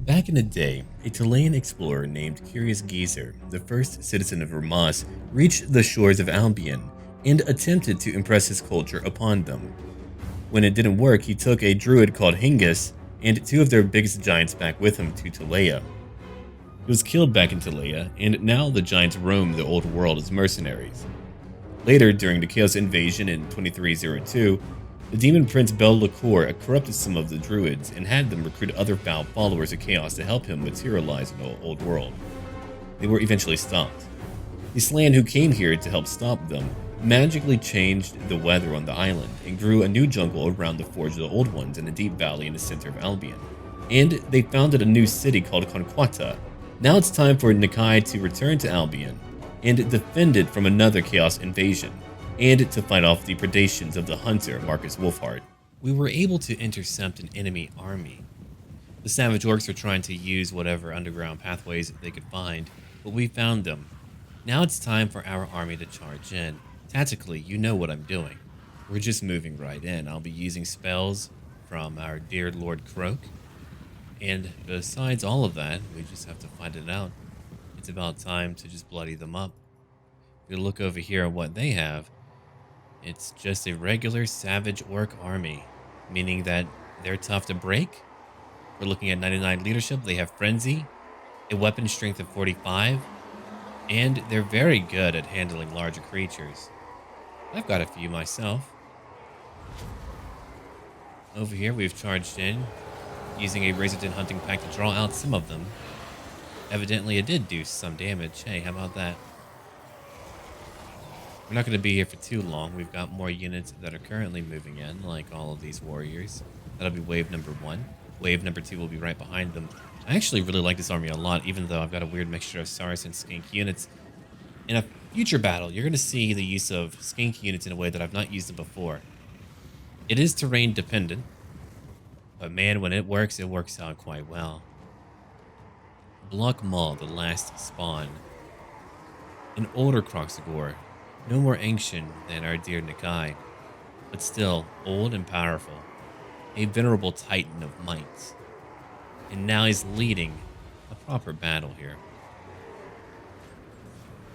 Back in the day, a Chilean explorer named Curious Geezer, the first citizen of Ramas, reached the shores of Albion and attempted to impress his culture upon them. When it didn't work, he took a druid called Hingis and two of their biggest giants back with him to Telea. He was killed back in Telea, and now the giants roam the old world as mercenaries. Later, during the Chaos Invasion in 2302, the demon prince Bel-Lacour corrupted some of the druids and had them recruit other foul followers of Chaos to help him materialize in the old world. They were eventually stopped. The Slan who came here to help stop them magically changed the weather on the island and grew a new jungle around the Forge of the Old Ones in a deep valley in the center of Albion. And they founded a new city called Conquata. Now it's time for Nakai to return to Albion and defend it from another Chaos invasion, and to fight off the predations of the hunter Markus Wulfhart. We were able to intercept an enemy army. The savage orcs were trying to use whatever underground pathways they could find, but we found them. Now it's time for our army to charge in. Tactically, you know what I'm doing. We're just moving right in. I'll be using spells from our dear Lord Croak. And besides all of that, we just have to fight it out. It's about time to just bloody them up. If you look over here at what they have, it's just a regular savage orc army, meaning that they're tough to break. We're looking at 99 leadership. They have frenzy, a weapon strength of 45, and they're very good at handling larger creatures. I've got a few myself. Over here, we've charged in, using a Razorton hunting pack to draw out some of them. Evidently, it did do some damage. Hey, how about that? We're not going to be here for too long. We've got more units that are currently moving in, like all of these warriors. That'll be wave number 1. Wave number 2 will be right behind them. I actually really like this army a lot, even though I've got a weird mixture of Sars and Skink units. In a future battle, you're going to see the use of Skink units in a way that I've not used them before. It is terrain dependent, but man, when it works out quite well. Block Maul, the last spawn. An older Kroxigor, no more ancient than our dear Nakai, but still old and powerful. A venerable titan of might. And now he's leading a proper battle here.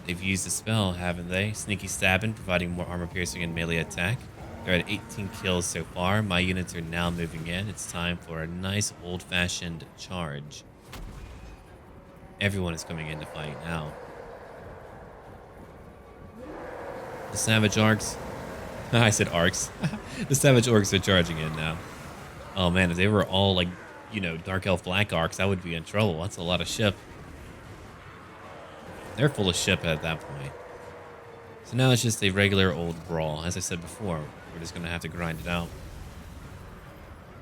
They've used a spell, haven't they? Sneaky Stabbing, providing more armor piercing and melee attack. They're at 18 kills so far. My units are now moving in. It's time for a nice old-fashioned charge. Everyone is coming in to fight now. The Savage Arcs. I said Arcs. The Savage Orcs are charging in now. Oh man, if they were all like, Dark Elf Black Arcs, I would be in trouble. That's a lot of ship. They're full of ship at that point. So now it's just a regular old brawl. As I said before, we're just going to have to grind it out.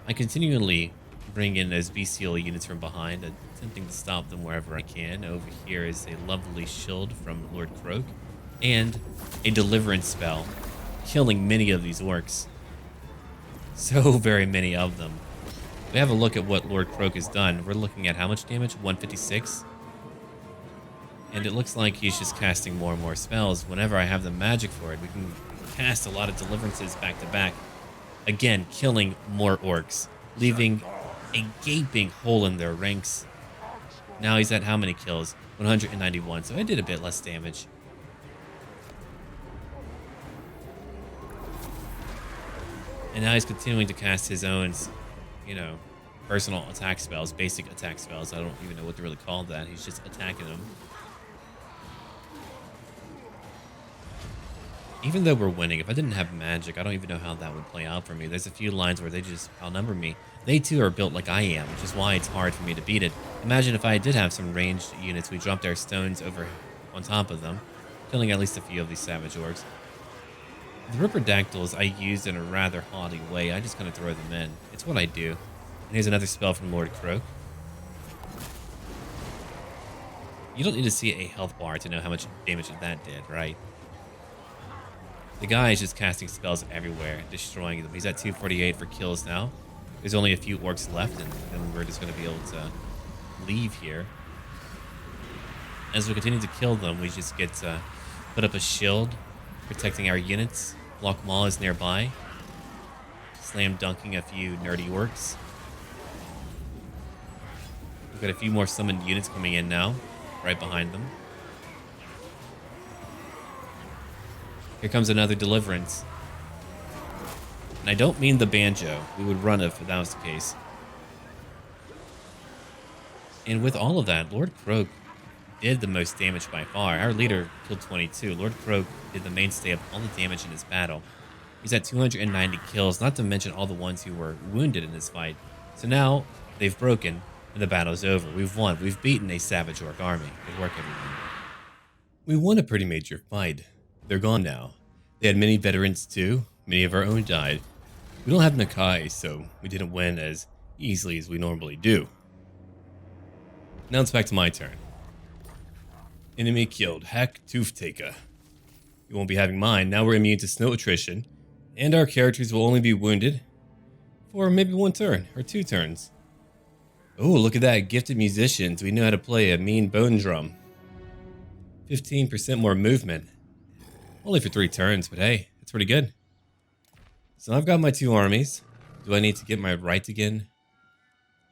I continually bring in those bestial units from behind, attempting to stop them wherever I can. Over here is a lovely shield from Lord Croak and a deliverance spell, killing many of these orcs. So very many of them. If we have a look at what Lord Croak has done, we're looking at how much damage? 156? And it looks like he's just casting more and more spells. Whenever I have the magic for it, we can cast a lot of deliverances back to back. Again, killing more orcs, leaving a gaping hole in their ranks. Now he's at how many kills? 191, so I did a bit less damage. And now he's continuing to cast his own, personal attack spells, basic attack spells. I don't even know what to really call that. He's just attacking them. Even though we're winning, if I didn't have magic, I don't even know how that would play out for me. There's a few lines where they just outnumber me. They too are built like I am, which is why it's hard for me to beat it. Imagine if I did have some ranged units. We dropped our stones over on top of them, killing at least a few of these savage orcs. The Ripperdactyls I used in a rather haughty way. I just kind of throw them in. It's what I do. And here's another spell from Lord Croak. You don't need to see a health bar to know how much damage that did, right? The guy is just casting spells everywhere, destroying them. He's at 248 for kills now. There's only a few orcs left, and then we're just going to be able to leave here. As we continue to kill them, we just get to put up a shield, protecting our units. Block Maul is nearby. Slam dunking a few nerdy orcs. We've got a few more summoned units coming in now, right behind them. Here comes another deliverance. And I don't mean the banjo. We would run if that was the case. And with all of that, Lord Croak did the most damage by far. Our leader killed 22. Lord Croak did the mainstay of all the damage in his battle. He's at 290 kills, not to mention all the ones who were wounded in this fight. So now they've broken and the battle's over. We've won. We've beaten a savage orc army. Good work, everyone. We won a pretty major fight. They're gone now. They had many veterans too. Many of our own died. We don't have Nakai, so we didn't win as easily as we normally do. Now it's back to my turn. Enemy killed. Hack Toothtaker. You won't be having mine. Now we're immune to snow attrition, and our characters will only be wounded for maybe one turn or 2 turns. Oh, look at that. Gifted musicians. We know how to play a mean bone drum. 15% more movement. Only for 3 turns, but hey, it's pretty good. So I've got my 2 armies. Do I need to get my right again?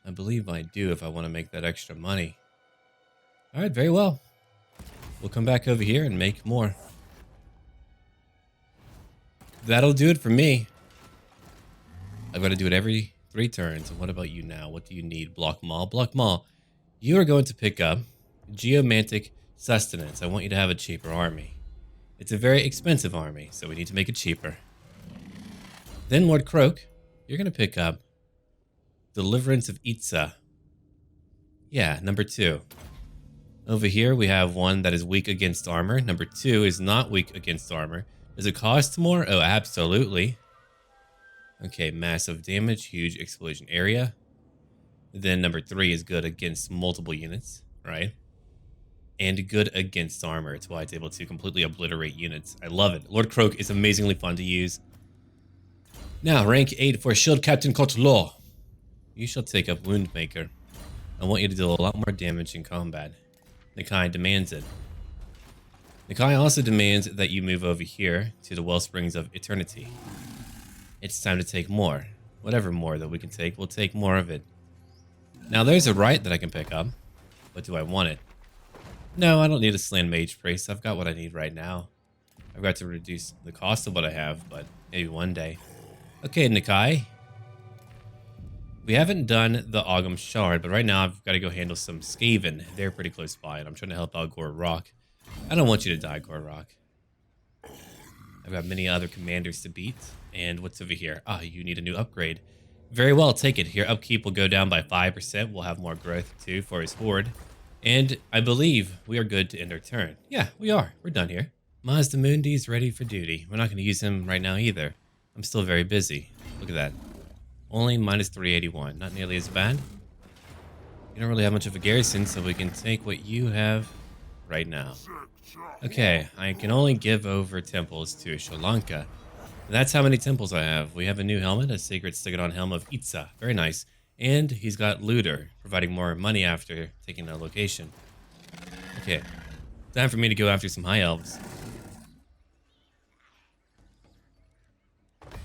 I believe I do if I want to make that extra money. Alright, very well. We'll come back over here and make more. That'll do it for me. I've got to do it every 3 turns. And what about you now? What do you need? Block Maw. Block Maw. You are going to pick up Geomantic Sustenance. I want you to have a cheaper army. It's a very expensive army, so we need to make it cheaper. Then Lord Croak, you're going to pick up Deliverance of Itza. Yeah, number 2. Over here we have one that is weak against armor. Number 2 is not weak against armor. Does it cost more? Oh, absolutely. Okay, massive damage, huge explosion area. Then number 3 is good against multiple units, right? And good against armor. It's why it's able to completely obliterate units. I love it. Lord Croak is amazingly fun to use. Now, rank 8 for Shield Captain Cotelaw. You shall take up Woundmaker. I want you to deal a lot more damage in combat. Nakai demands it. Nakai also demands that you move over here to the Wellsprings of Eternity. It's time to take more. Whatever more that we can take, we'll take more of it. Now there's a right that I can pick up, but do I want it? No, I don't need a Slan Mage Priest. I've got what I need right now. I've got to reduce the cost of what I have, but maybe one day. Okay, Nakai. We haven't done the OGHAM SHARD, but right now I've got to go handle some Skaven. They're pretty close by, and I'm trying to help out Gore Rock. I don't want you to die, Gore Rock. I've got many other commanders to beat. And what's over here? Ah, you need a new upgrade. Very well, take it. Your upkeep will go down by 5%. We'll have more growth, too, for his horde. And I believe we are good to end our turn. Yeah, we are. We're done here. Mazda Mundi's ready for duty. We're not going to use him right now either. I'm still very busy. Look at that. Only minus 381. Not nearly as bad. You don't really have much of a garrison, so we can take what you have right now. Okay, I can only give over temples to Sri Lanka. That's how many temples I have. We have a new helmet, a Sacred Stigadon Helm of Itza. Very nice. And he's got Looter, providing more money after taking a location. Okay, time for me to go after some High Elves.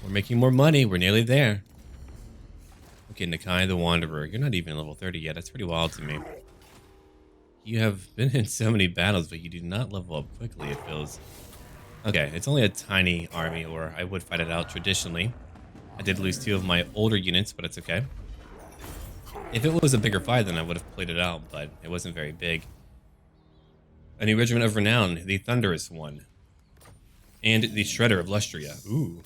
We're making more money. We're nearly there. Okay, Nakai the Wanderer. You're not even level 30 yet. That's pretty wild to me. You have been in so many battles, but you do not level up quickly, it feels. Okay, it's only a tiny army, or I would fight it out traditionally. I did lose 2 of my older units, but it's okay. If it was a bigger fight, then I would have played it out, but it wasn't very big. A new Regiment of Renown, the Thunderous One. And the Shredder of Lustria. Ooh.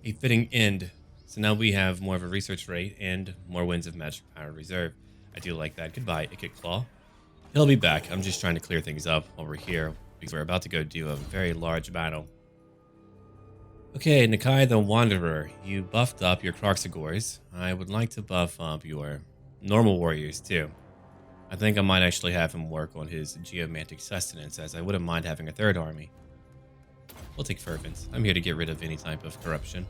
A fitting end. So now we have more of a research rate and more Winds of Magic Power Reserve. I do like that. Goodbye, Ikit Claw. He'll be back. I'm just trying to clear things up while we're here, because we're about to go do a very large battle. Okay, Nakai the Wanderer. You buffed up your Kroxigors. I would like to buff up your normal warriors too. I think I might actually have him work on his Geomantic Sustenance, as I wouldn't mind having a 3rd army. We'll take Fervent. I'm here to get rid of any type of corruption.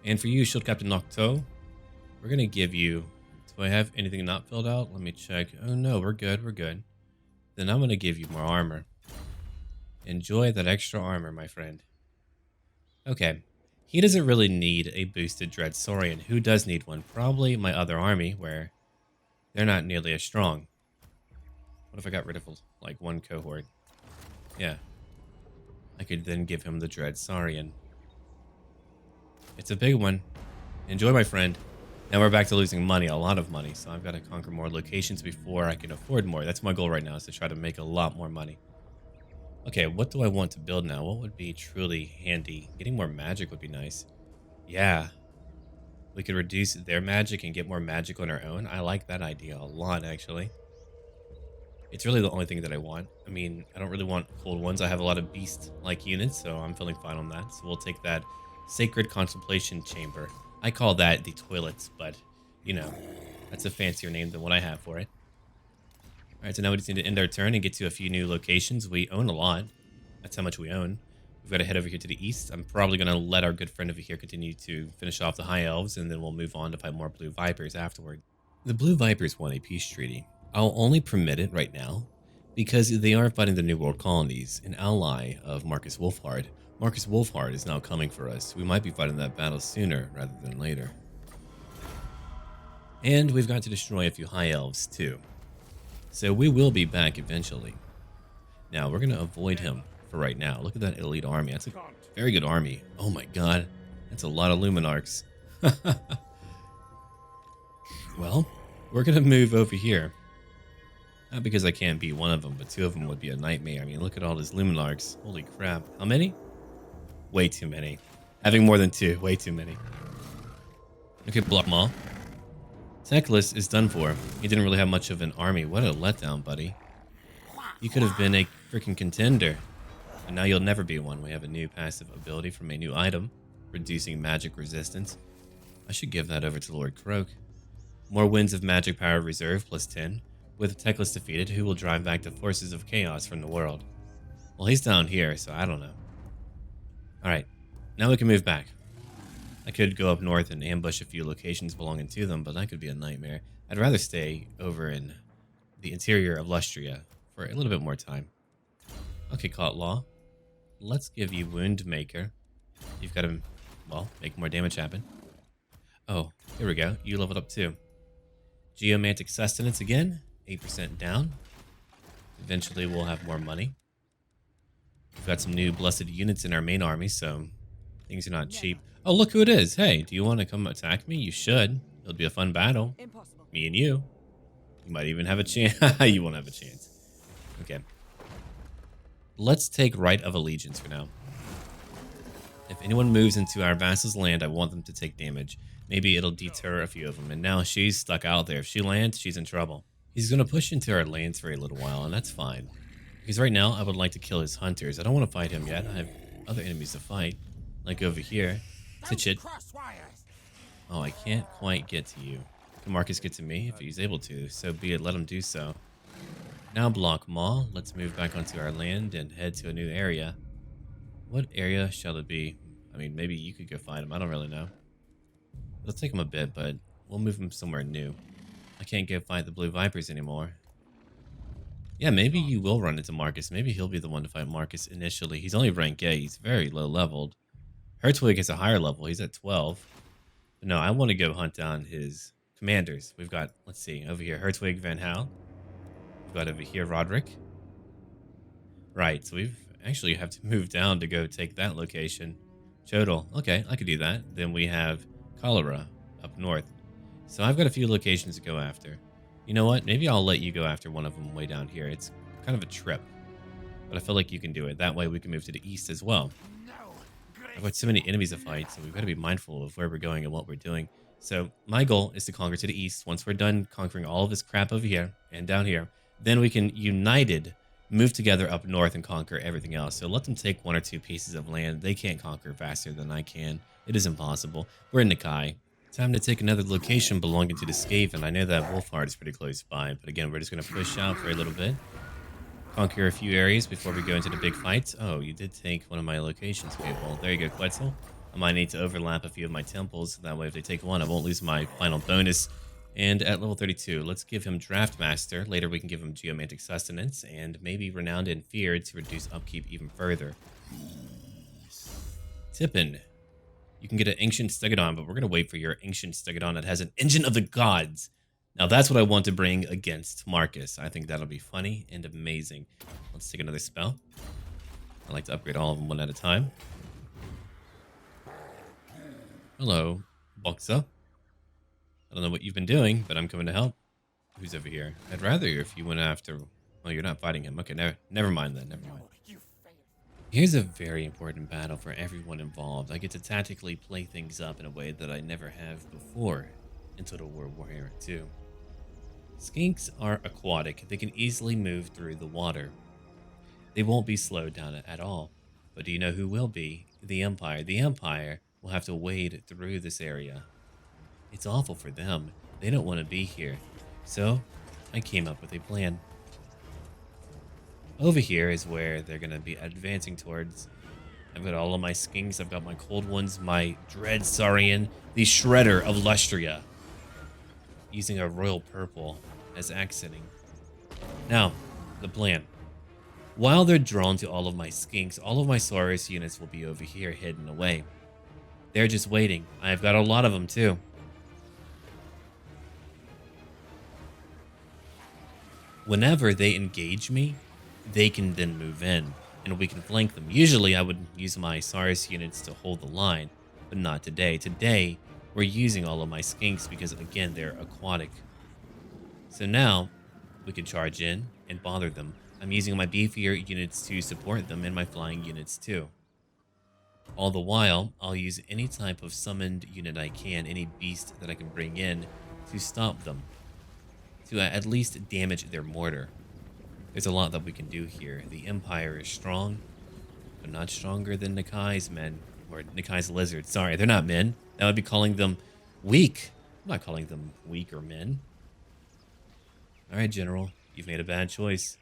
And for you, Shield Captain Nocto, we're going to give you... Do I have anything not filled out? Let me check. Oh no, we're good, we're good. Then I'm going to give you more armor. Enjoy that extra armor, my friend. Okay. He doesn't really need a boosted Dread Saurian. Who does need one? Probably my other army, where they're not nearly as strong. What if I got rid of, like, one cohort? Yeah. I could then give him the Dread Saurian. It's a big one. Enjoy, my friend. Now we're back to losing money, a lot of money. So I've got to conquer more locations before I can afford more. That's my goal right now, is to try to make a lot more money. Okay, what do I want to build now? What would be truly handy? Getting more magic would be nice. Yeah. We could reduce their magic and get more magic on our own. I like that idea a lot, actually. It's really the only thing that I want. I mean, I don't really want cold ones. I have a lot of beast-like units, so I'm feeling fine on that. So we'll take that Sacred Contemplation Chamber. I call that the toilets, but, you know, that's a fancier name than what I have for it. All right, so now we just need to end our turn and get to a few new locations. We own a lot. That's how much we own. We've got to head over here to the east. I'm probably going to let our good friend over here continue to finish off the High Elves, and then we'll move on to fight more Blue Vipers afterward. The Blue Vipers want a peace treaty. I'll only permit it right now because they are fighting the New World colonies, an ally of Markus Wulfhart. Markus Wulfhart is now coming for us. We might be fighting that battle sooner rather than later. And we've got to destroy a few High Elves too. So we will be back eventually. Now we're going to avoid him for right now. Look at that elite army. That's a very good army. Oh my god. That's a lot of Luminarchs. Well, we're going to move over here. Not because I can't beat one of them, but two of them would be a nightmare. I mean, look at all these Luminarchs. Holy crap. How many? Way too many. Having more than two. Way too many. Okay, block them all. Teclis is done for. He didn't really have much of an army. What a letdown, buddy. You could have been a freaking contender. And now you'll never be one. We have a new passive ability from a new item, reducing magic resistance. I should give that over to Lord Croak. More winds of magic power reserve, plus 10. With Teclis defeated, who will drive back the forces of chaos from the world? Well, he's down here, so I don't know. Alright, now we can move back. I could go up north and ambush a few locations belonging to them, but that could be a nightmare. I'd rather stay over in the interior of Lustria for a little bit more time. Okay, Caught Law. Let's give you Wound Maker. You've got to, well, make more damage happen. Oh, here we go. You leveled up too. Geomantic Sustenance again. 8% down. Eventually we'll have more money. We've got some new blessed units in our main army, so things are not cheap. Oh, look who it is. Hey, do you want to come attack me? You should. It'll be a fun battle. Impossible. Me and you. You might even have a chance. You won't have a chance. Okay. Let's take Right of Allegiance for now. If anyone moves into our vassal's land, I want them to take damage. Maybe it'll deter a few of them. And now she's stuck out there. If she lands, she's in trouble. He's going to push into our lands for a little while, and that's fine. Because right now, I would like to kill his hunters. I don't want to fight him yet. I have other enemies to fight. Like over here. Titchit. Oh, I can't quite get to you. Can Marcus get to me? If he's able to, so be it. Let him do so. Now block Maw. Let's move back onto our land and head to a new area. What area shall it be? I mean, maybe you could go find him. I don't really know. It'll take him a bit, but we'll move him somewhere new. I can't go fight the Blue Vipers anymore. Yeah, maybe you will run into Marcus. Maybe he'll be the one to fight Marcus initially. He's only rank A. He's very low leveled. Hertwig is a higher level. He's at 12. But no, I want to go hunt down his commanders. We've got, let's see, over here, Hertwig Van Hal. We've got over here, Roderick. Right, so we've actually have to move down to go take that location. Chodel. Okay, I could do that. Then we have Cholera up north. So I've got a few locations to go after. You know what? Maybe I'll let you go after one of them way down here. It's kind of a trip. But I feel like you can do it. That way we can move to the east as well. I've got so many enemies to fight, so we've got to be mindful of where we're going and what we're doing. So my goal is to conquer to the east. Once we're done conquering all of this crap over here and down here, then we can united move together up north and conquer everything else. So let them take one or two pieces of land. They can't conquer faster than I can. It is impossible. We're in Nakai. Time to take another location belonging to the Skaven. I know that Wulfhart is pretty close by, but again, we're just going to push out for a little bit. Conquer a few areas before we go into the big fights. Oh, you did take one of my locations. Okay, well, there you go, Quetzal. I might need to overlap a few of my temples. That way, if they take one, I won't lose my final bonus. And at level 32, let's give him Draft Master. Later, we can give him Geomantic Sustenance and maybe Renowned and Feared to reduce upkeep even further. Tippin. You can get an Ancient Stegodon, but we're going to wait for your Ancient Stegodon that has an Engine of the Gods. Now, that's what I want to bring against Markus. I think that'll be funny and amazing. Let's take another spell. I like to upgrade all of them one at a time. Hello, Boxa. I don't know what you've been doing, but I'm coming to help. Who's over here? I'd rather if you went after... Oh, you're not fighting him. Okay, never mind then. Never mind. Here's a very important battle for everyone involved. I get to tactically play things up in a way that I never have before in Total War Warhammer 2. Skinks are aquatic. They can easily move through the water. They won't be slowed down at all. But do you know who will be? The Empire. The Empire will have to wade through this area. It's awful for them. They don't want to be here. So, I came up with a plan. Over here is where they're going to be advancing towards. I've got all of my skinks. I've got my cold ones, my Dread Saurian, the Shredder of Lustria, using a royal purple as accenting. Now, the plan. While they're drawn to all of my skinks, all of my Saurus units will be over here hidden away. They're just waiting. I've got a lot of them too. Whenever they engage me, they can then move in, and we can flank them. Usually I would use my Saurus units to hold the line, but not today. Today, we're using all of my skinks because, again, they're aquatic. So now, we can charge in and bother them. I'm using my beefier units to support them and my flying units too. All the while, I'll use any type of summoned unit I can, any beast that I can bring in to stop them, to at least damage their mortar. There's a lot that we can do here. The Empire is strong, but not stronger than Nakai's men, or Nakai's lizards. Sorry, they're not men. That would be calling them weak. I'm not calling them weak or men. Alright, General, you've made a bad choice.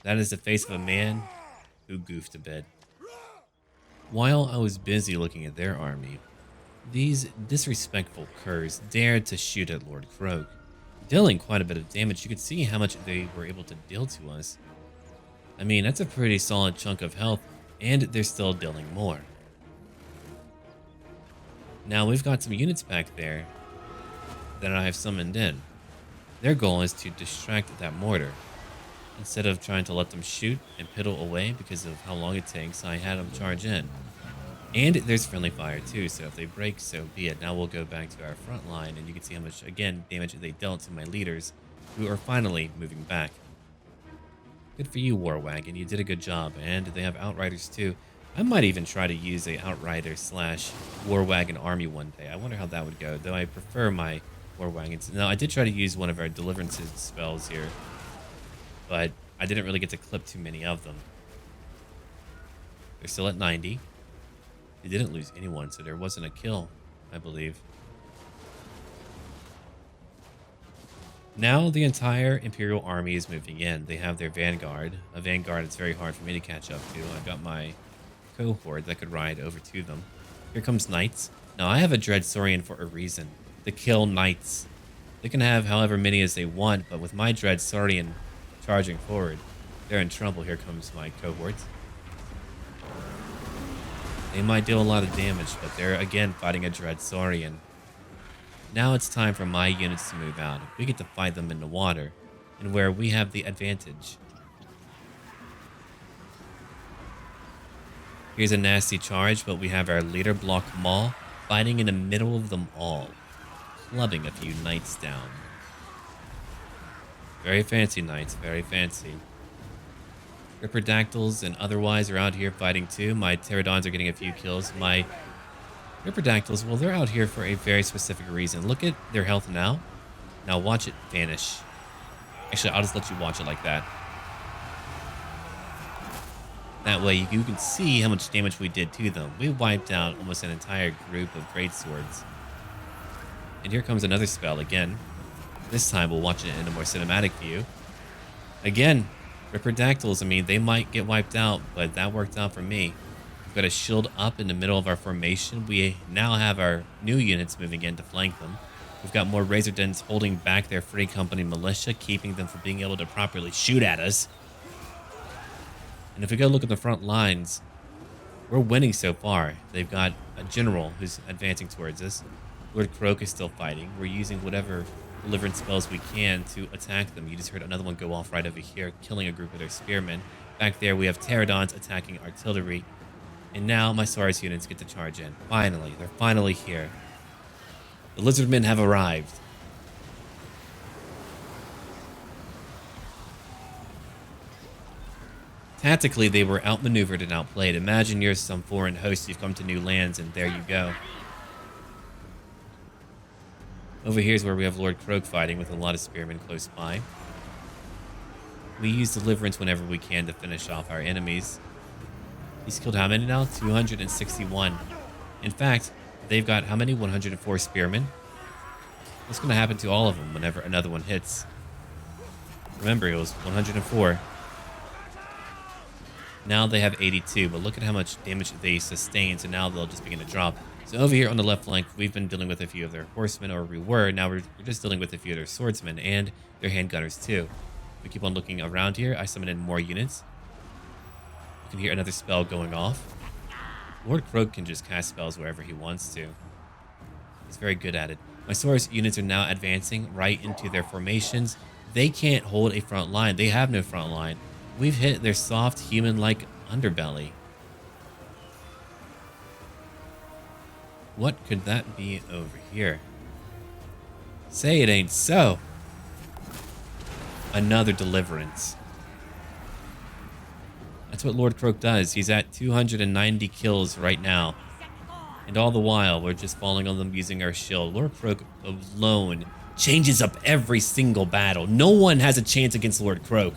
That is the face of a man who goofed a bit. While I was busy looking at their army, these disrespectful curs dared to shoot at Lord Croak, dealing quite a bit of damage. You could see how much they were able to deal to us. I mean, that's a pretty solid chunk of health, and they're still dealing more. Now, we've got some units back there that I have summoned in. Their goal is to distract that mortar. Instead of trying to let them shoot and piddle away because of how long it takes, I had them charge in. And there's friendly fire too, so if they break, so be it. Now we'll go back to our front line, and you can see how much, again, damage they dealt to my leaders, who are finally moving back. Good for you, War Wagon. You did a good job, and they have Outriders too. I might even try to use a Outrider / War Wagon army one day. I wonder how that would go, though I prefer my War Wagons. Now, I did try to use one of our Deliverances spells here, but I didn't really get to clip too many of them. They're still at 90. They didn't lose anyone, so there wasn't a kill, I believe. Now the entire Imperial army is moving in. They have their vanguard. A vanguard it's very hard for me to catch up to. I've got my cohort that could ride over to them. Here comes knights. Now I have a Dread Saurian for a reason. To kill knights. They can have however many as they want, but with my Dread Saurian charging forward, they're in trouble. Here comes my cohorts. They might deal a lot of damage, but they're again fighting a Dread Saurian. Now it's time for my units to move out. We get to fight them in the water, and where we have the advantage. Here's a nasty charge, but we have our leader block Maul fighting in the middle of them all, clubbing a few knights down. Very fancy knights, very fancy. Ripperdactyls and otherwise are out here fighting too. My Pterodons are getting a few kills. My Ripperdactyls, well, they're out here for a very specific reason. Look at their health now. Now watch it vanish. Actually, I'll just let you watch it like that. That way you can see how much damage we did to them. We wiped out almost an entire group of greatswords. And here comes another spell again. This time we'll watch it in a more cinematic view. Again, Ripperdactyls, I mean, they might get wiped out, but that worked out for me. We've got a shield up in the middle of our formation. We now have our new units moving in to flank them. We've got more Razordens holding back their Free Company militia, keeping them from being able to properly shoot at us. And if we go look at the front lines, we're winning so far. They've got a general who's advancing towards us. Lord Croak is still fighting. We're using whatever deliverance spells we can to attack them. You just heard another one go off right over here, killing a group of their spearmen. Back there, we have pterodons attacking artillery. And now my Saurus units get to charge in. Finally, they're finally here. The lizardmen have arrived. Tactically, they were outmaneuvered and outplayed. Imagine you're some foreign host, you've come to new lands, and there you go. Over here is where we have Lord Croak fighting with a lot of spearmen close by. We use deliverance whenever we can to finish off our enemies. He's killed how many now? 261. In fact, they've got how many? 104 spearmen. What's going to happen to all of them whenever another one hits? Remember, it was 104. Now they have 82, but look at how much damage they sustain, so now they'll just begin to drop. So over here on the left flank, we've been dealing with a few of their horsemen, or we were. Now we're just dealing with a few of their swordsmen and their handgunners too. We keep on looking around here. I summon in more units. You can hear another spell going off. Lord Croak can just cast spells wherever he wants to. He's very good at it. My Saurus units are now advancing right into their formations. They can't hold a front line. They have no front line. We've hit their soft, human-like underbelly. What could that be over here? Say it ain't so. Another deliverance. That's what Lord Croak does. He's at 290 kills right now. And all the while, we're just falling on them using our shield. Lord Croak alone changes up every single battle. No one has a chance against Lord Croak.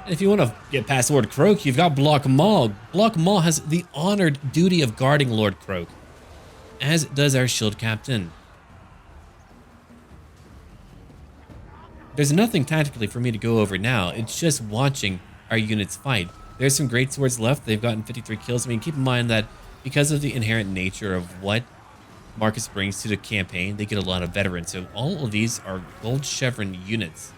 And if you want to get past Lord Croak, you've got Block Maul. Block Maul has the honored duty of guarding Lord Croak, as does our shield captain. There's nothing tactically for me to go over now. It's just watching our units fight. There's some great swords left. They've gotten 53 kills. I mean, keep in mind that because of the inherent nature of what Markus brings to the campaign, they get a lot of veterans. So all of these are gold chevron units.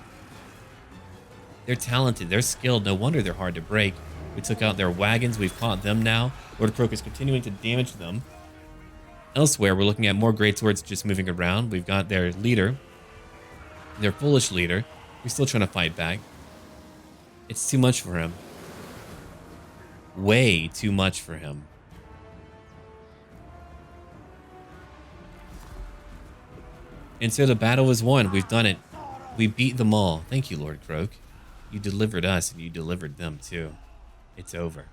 They're talented, they're skilled, no wonder they're hard to break. We took out their wagons, we've caught them now. Lord Croak is continuing to damage them. Elsewhere, we're looking at more greatswords just moving around. We've got their leader, their foolish leader. We're still trying to fight back. It's too much for him. Way too much for him. And so the battle is won. We've done it. We beat them all. Thank you, Lord Croak. You delivered us, and you delivered them, too. It's over.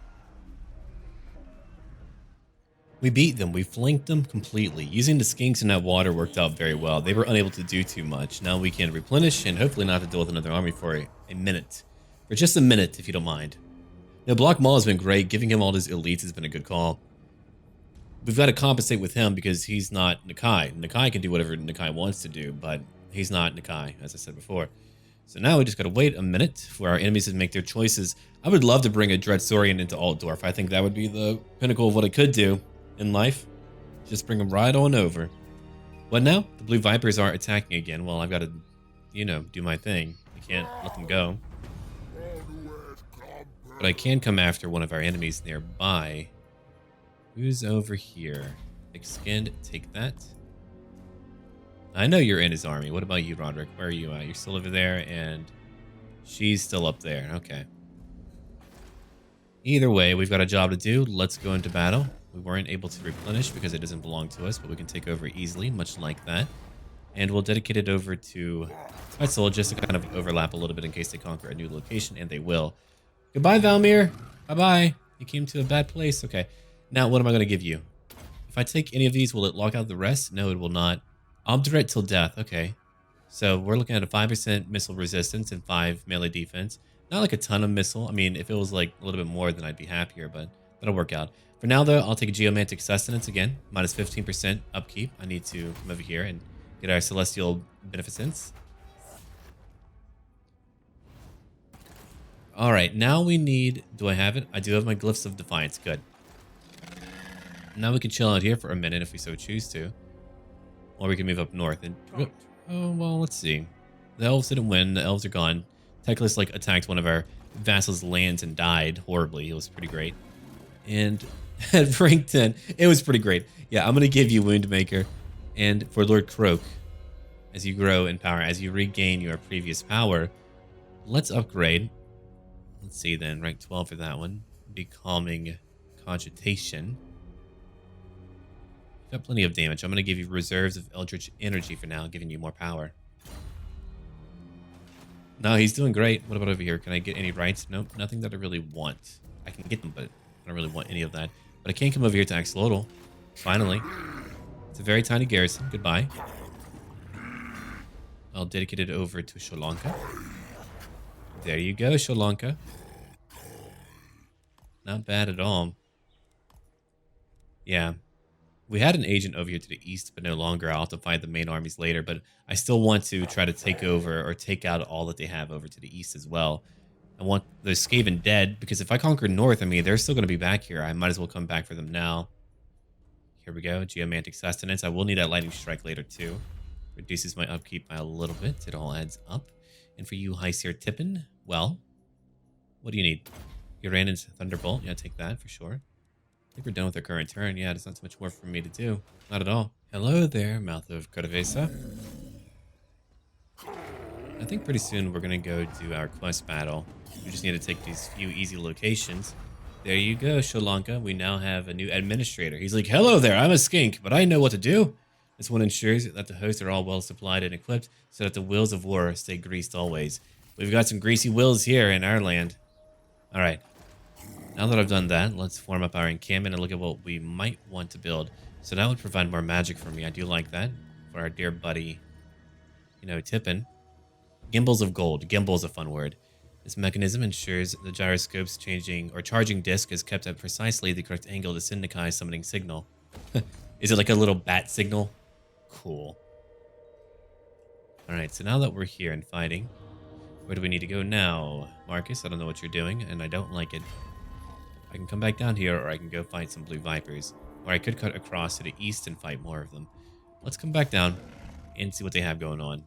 We beat them. We flanked them completely. Using the skinks in that water worked out very well. They were unable to do too much. Now we can replenish, and hopefully not have to deal with another army for a minute. For just a minute, if you don't mind. Now, Block Maul has been great. Giving him all his elites has been a good call. We've got to compensate with him because he's not Nakai. Nakai can do whatever Nakai wants to do, but he's not Nakai, as I said before. So now we just got to wait a minute for our enemies to make their choices. I would love to bring a Dreadsaurian into Altdorf. I think that would be the pinnacle of what I could do in life. Just bring them right on over. What now? The Blue Vipers are attacking again. Well, I've got to, you know, do my thing. I can't let them go. But I can come after one of our enemies nearby. Who's over here? Thick-skinned, take that. I know you're in his army. What about you, Roderick? Where are you at? You're still over there, and she's still up there. Okay. Either way, we've got a job to do. Let's go into battle. We weren't able to replenish because it doesn't belong to us, but we can take over easily, much like that. And we'll dedicate it over to Wetzel just to kind of overlap a little bit in case they conquer a new location, and they will. Goodbye, Valmir. Bye-bye. You came to a bad place. Okay. Now, what am I going to give you? If I take any of these, will it lock out the rest? No, it will not. Obdurate till death. Okay. So we're looking at a 5% missile resistance and 5 melee defense. Not like a ton of missile. I mean, if it was like a little bit more, then I'd be happier, but that'll work out. For now, though, I'll take a Geomantic Sustenance again. Minus 15% upkeep. I need to come over here and get our Celestial Beneficence. All right. Now we need... Do I have it? I do have my Glyphs of Defiance. Good. Now we can chill out here for a minute if we so choose to. Or we can move up north and... Oh, well, let's see. The elves didn't win. The elves are gone. Teclis, like, attacked one of our vassals' lands and died horribly. It was pretty great. And at rank 10. It was pretty great. Yeah, I'm going to give you Woundmaker. And for Lord Croak, as you grow in power, as you regain your previous power, let's upgrade. Let's see then, rank 12 for that one. Becalming Cogitation. Got plenty of damage. I'm going to give you reserves of Eldritch Energy for now, giving you more power. No, he's doing great. What about over here? Can I get any rights? Nope, nothing that I really want. I can get them, but I don't really want any of that. But I can come over here to Axolotl. Finally. It's a very tiny garrison. Goodbye. I'll dedicate it over to Sri Lanka. There you go, Sri Lanka. Not bad at all. Yeah. We had an agent over here to the east, but no longer. I'll have to find the main armies later, but I still want to try to take over or take out all that they have over to the east as well. I want the Skaven dead, because if I conquer north, I mean, they're still going to be back here. I might as well come back for them now. Here we go. Geomantic Sustenance. I will need that Lightning Strike later, too. Reduces my upkeep by a little bit. It all adds up. And for you, High Seer Tippin, well, what do you need? Uranus Thunderbolt. Yeah, take that for sure. I think we're done with our current turn. Yeah, there's not so much more for me to do. Not at all. Hello there, Mouth of Cordovesa. I think pretty soon we're going to go do our quest battle. We just need to take these few easy locations. There you go, Sri Lanka. We now have a new administrator. He's like, hello there, I'm a skink, but I know what to do. This one ensures that the hosts are all well supplied and equipped so that the wheels of war stay greased always. We've got some greasy wheels here in our land. All right. Now that I've done that, let's form up our encampment and look at what we might want to build. So that would provide more magic for me. I do like that. For our dear buddy, Tippin. Gimbals of gold. Gimbal is a fun word. This mechanism ensures the gyroscope's changing or charging disc is kept at precisely the correct angle to send Nakai's summoning signal. Is it like a little bat signal? Cool. Alright, so now that we're here and fighting, where do we need to go now? Marcus, I don't know what you're doing, and I don't like it. I can come back down here, or I can go fight some blue vipers. Or I could cut across to the east and fight more of them. Let's come back down and see what they have going on.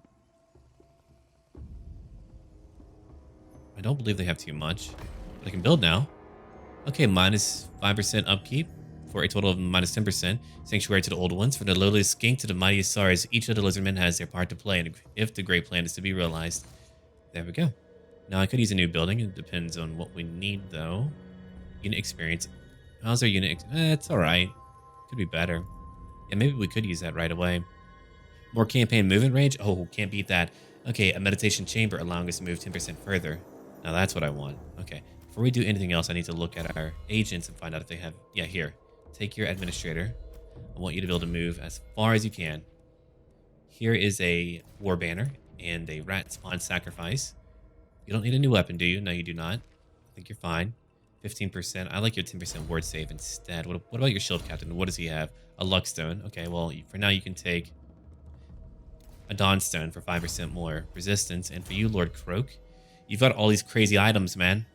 I don't believe they have too much, but I can build now. Okay, minus 5% upkeep for a total of minus 10%. Sanctuary to the old ones. From the lowliest skink to the mightiest SARs, each of the lizardmen has their part to play, and if the great plan is to be realized. There we go. Now I could use a new building. It depends on what we need, though. Unit experience. How's our unit? It's all right. Could be better. Yeah, maybe we could use that right away. More campaign movement range. Oh, can't beat that. Okay, a meditation chamber allowing us to move 10% further. Now that's what I want. Okay, before we do anything else, I need to look at our agents and find out if they have... Yeah, here. Take your administrator. I want you to be able to move as far as you can. Here is a war banner and a rat spawn sacrifice. You don't need a new weapon, do you? No, you do not. I think you're fine. 15%. I like your 10% ward save instead. What about your shield captain? What does he have? A luckstone. Okay, well, for now you can take a dawnstone for 5% more resistance. And for you, Lord Croak, you've got all these crazy items, man.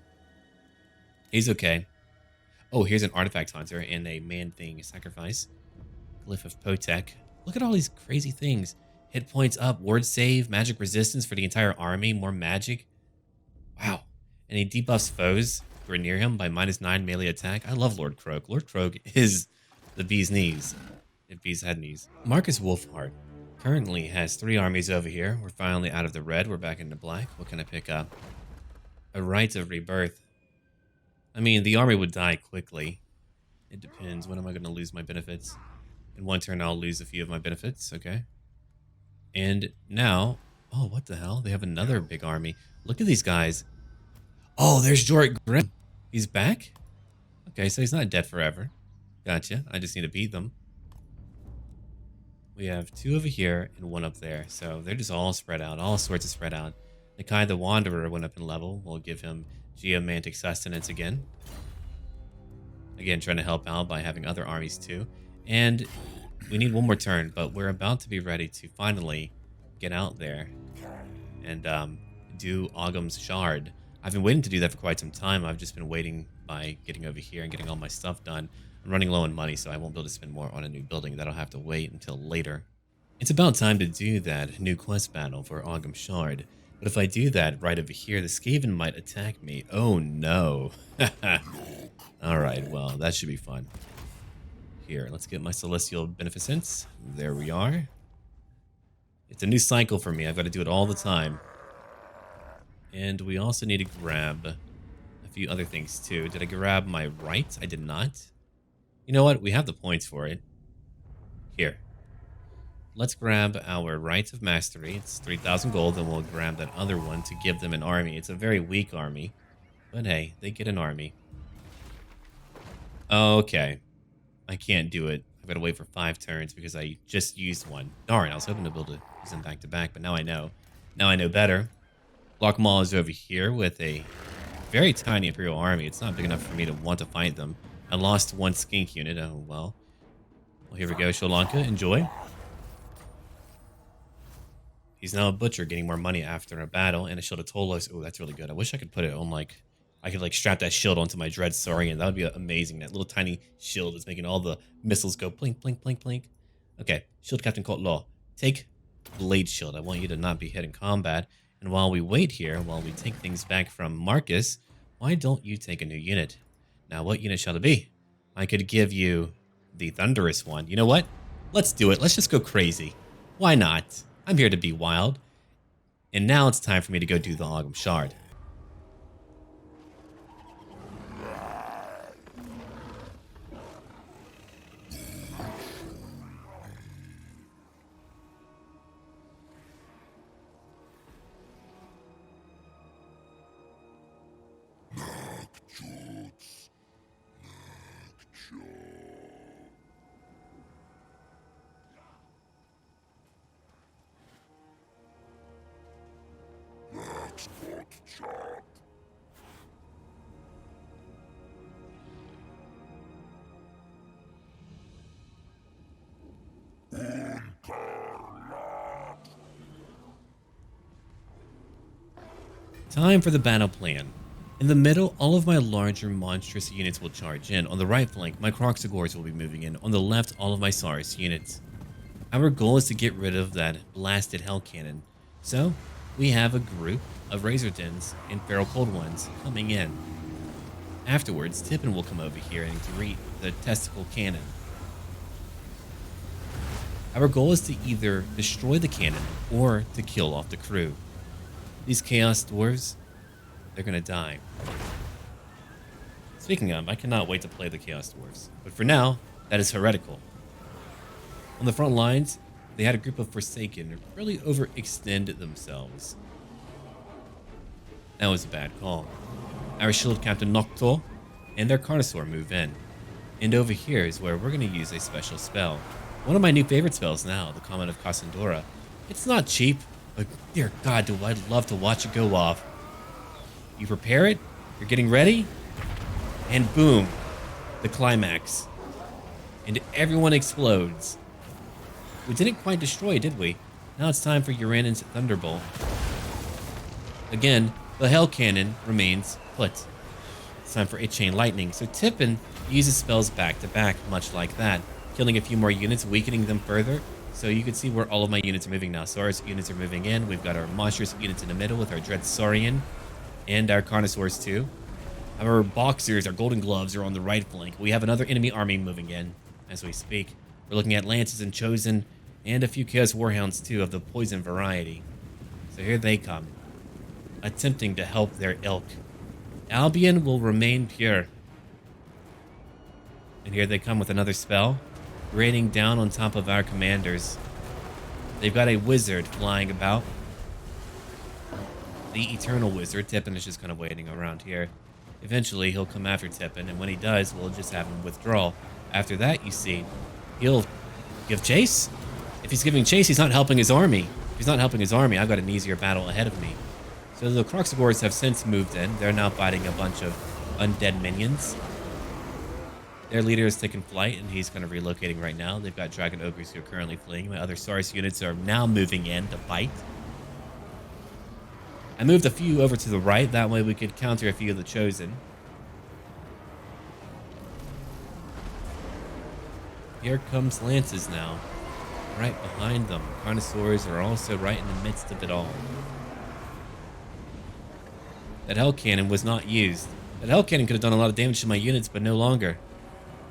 He's okay. Oh, here's an artifact hunter and a man-thing sacrifice. Glyph of Potek. Look at all these crazy things. Hit points up, ward save, magic resistance for the entire army, more magic. Wow. And he debuffs foes who are near him by -9 melee attack. I love Lord Croak. Lord Croak is the bee's knees. The bee's head knees. Markus Wulfhart currently has 3 armies over here. We're finally out of the red. We're back into black. What can I pick up? A Rite of Rebirth. I mean, the army would die quickly. It depends. When am I going to lose my benefits? In one turn, I'll lose a few of my benefits. Okay. And now... Oh, what the hell? They have another big army. Look at these guys. Oh, there's Jorek Grimm. He's back? Okay, so he's not dead forever. Gotcha. I just need to beat them. We have 2 over here and 1 up there. So they're just all spread out. All sorts of spread out. Nakai the Wanderer went up in level. We'll give him Geomantic Sustenance again. Again, trying to help out by having other armies too. And we need 1 more turn, but we're about to be ready to finally get out there and do OGHAM's SHARD. I've been waiting to do that for quite some time. I've just been waiting by getting over here and getting all my stuff done. I'm running low on money, so I won't be able to spend more on a new building. That'll have to wait until later. It's about time to do that new quest battle for OGHAM SHARD. But if I do that right over here, the Skaven might attack me. Oh no. Alright, well, that should be fun. Here, let's get my Celestial Beneficence. There we are. It's a new cycle for me. I've got to do it all the time. And we also need to grab a few other things too. Did I grab my rights? I did not. You know what? We have the points for it. Here. Let's grab our Rights of Mastery. It's 3,000 gold, and we'll grab that other one to give them an army. It's a very weak army. But hey, they get an army. Okay. I can't do it. I've got to wait for 5 turns because I just used one. Darn, I was hoping to be able to use them back to back, but now I know. Now I know better. Block Maul is over here with a very tiny Imperial army. It's not big enough for me to want to fight them. I lost 1 skink unit. Oh, well. Well, here we go. Sri Lanka, enjoy. He's now a butcher, getting more money after a battle, and a shield of Tolos. Oh, that's really good. I wish I could put it on, like, I could, like, strap that shield onto my Dread Saurian. That would be amazing. That little tiny shield is making all the missiles go blink, blink, blink, blink. Okay, Shield Captain Colt Law. Take Blade Shield. I want you to not be hit in combat. And while we wait here, while we take things back from Markus, why don't you take a new unit? Now, what unit shall it be? I could give you the Thunderous one. You know what? Let's do it. Let's just go crazy. Why not? I'm here to be wild. And now it's time for me to go do the OGHAM Shard. Time for the battle plan. In the middle, all of my larger monstrous units will charge in. On the right flank, my Kroxigors will be moving in. On the left, all of my Saurus units. Our goal is to get rid of that blasted Hell Cannon. So, we have a group of Razordens and Feral Cold Ones coming in. Afterwards, Tippin will come over here and greet the Testicle Cannon. Our goal is to either destroy the cannon or to kill off the crew. These Chaos Dwarves, they're gonna die. Speaking of, I cannot wait to play the Chaos Dwarves. But for now, that is heretical. On the front lines, they had a group of Forsaken who really overextended themselves. That was a bad call. Our Shield Captain Noctor and their Carnosaur move in. And over here is where we're gonna use a special spell. One of my new favorite spells now, the Comet of Cassandora. It's not cheap, but dear God, do I love to watch it go off. You prepare it, you're getting ready, and boom, the climax. And everyone explodes. We didn't quite destroy it, did we? Now it's time for Uranus Thunderbolt. Again, the Hell Cannon remains put. It's time for a Chain Lightning, so Tippin uses spells back to back, much like that, killing a few more units, weakening them further. So you can see where all of my units are moving now. Saurus units are moving in. We've got our monstrous units in the middle with our Dread Saurian and our Carnosaurs too. Our Boxers, our Golden Gloves are on the right flank. We have another enemy army moving in as we speak. We're looking at Lances and Chosen and a few Chaos Warhounds too of the poison variety. So here they come, attempting to help their ilk. Albion will remain pure. And here they come with another spell, raining down on top of our commanders. They've got a wizard flying about. The Eternal Wizard. Tippin is just kind of waiting around here. Eventually, he'll come after Tippin, and when he does, we'll just have him withdraw. After that, you see, he'll give chase. If he's giving chase, he's not helping his army. If he's not helping his army, I've got an easier battle ahead of me. So the Kroxigors have since moved in. They're now fighting a bunch of undead minions. Their leader is taking flight, and he's kind of relocating right now. They've got Dragon Ogres who are currently fleeing. My other Saurus units are now moving in to fight. I moved a few over to the right. That way we could counter a few of the Chosen. Here comes Lances now. Right behind them. Carnosaurs are also right in the midst of it all. That Hell Cannon was not used, That Hell Cannon could have done a lot of damage to my units, but no longer.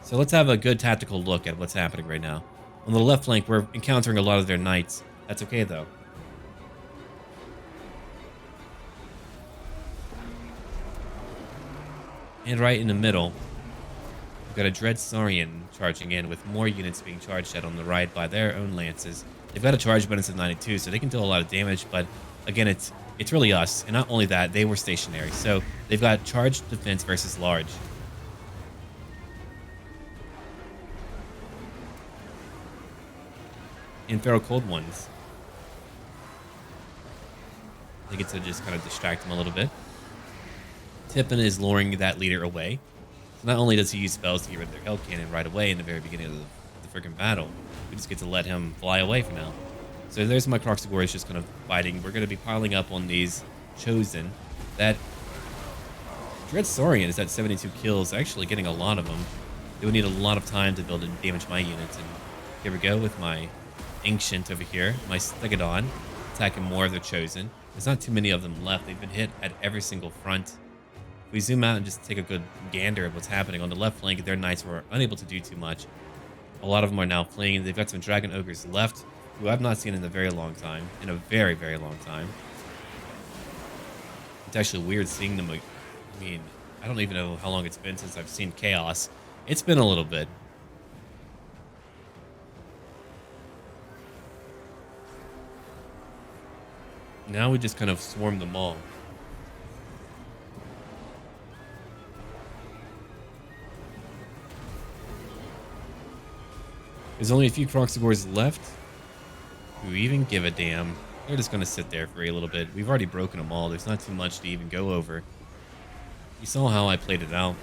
So let's have a good tactical look at what's happening right now. On the left flank, we're encountering a lot of their knights. That's okay, though. And right in the middle, we've got a Dread Saurian charging in with more units being charged at on the right by their own lances. They've got a charge bonus of 92, so they can deal a lot of damage, but again, it's really us. And not only that, they were stationary. So they've got charged defense versus large. And Feral Cold Ones. I think it's to just kind of distract them a little bit. Tippin is luring that leader away. So not only does he use spells to get rid of their Hell Cannon right away in the very beginning of the freaking battle, we just get to let him fly away for now. So there's my Kroxigor just kind of fighting. We're going to be piling up on these Chosen. That Dread Saurian is at 72 kills, actually getting a lot of them. It would need a lot of time to build and damage my units. And here we go with my Ancient over here, my Stegodon, attacking more of the Chosen. There's not too many of them left. They've been hit at every single front. If we zoom out and just take a good gander at what's happening on the left flank, their knights were unable to do too much. A lot of them are now fleeing. They've got some Dragon Ogres left, who I've not seen in a very long time. In a very, very long time. It's actually weird seeing them. I mean, I don't even know how long it's been since I've seen Chaos. It's been a little bit. Now we just kind of swarm them all. There's only a few Kroxigors left who even give a damn. They're just going to sit there for a little bit. We've already broken them all. There's not too much to even go over. You saw how I played it out.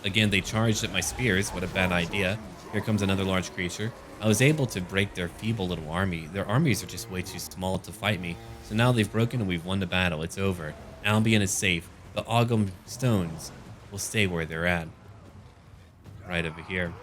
Again, they charged at my spears. What a bad idea. Here comes another large creature. I was able to break their feeble little army. Their armies are just way too small to fight me. So now they've broken and we've won the battle. It's over. Albion is safe. The OGHAM stones will stay where they're at. Right over here.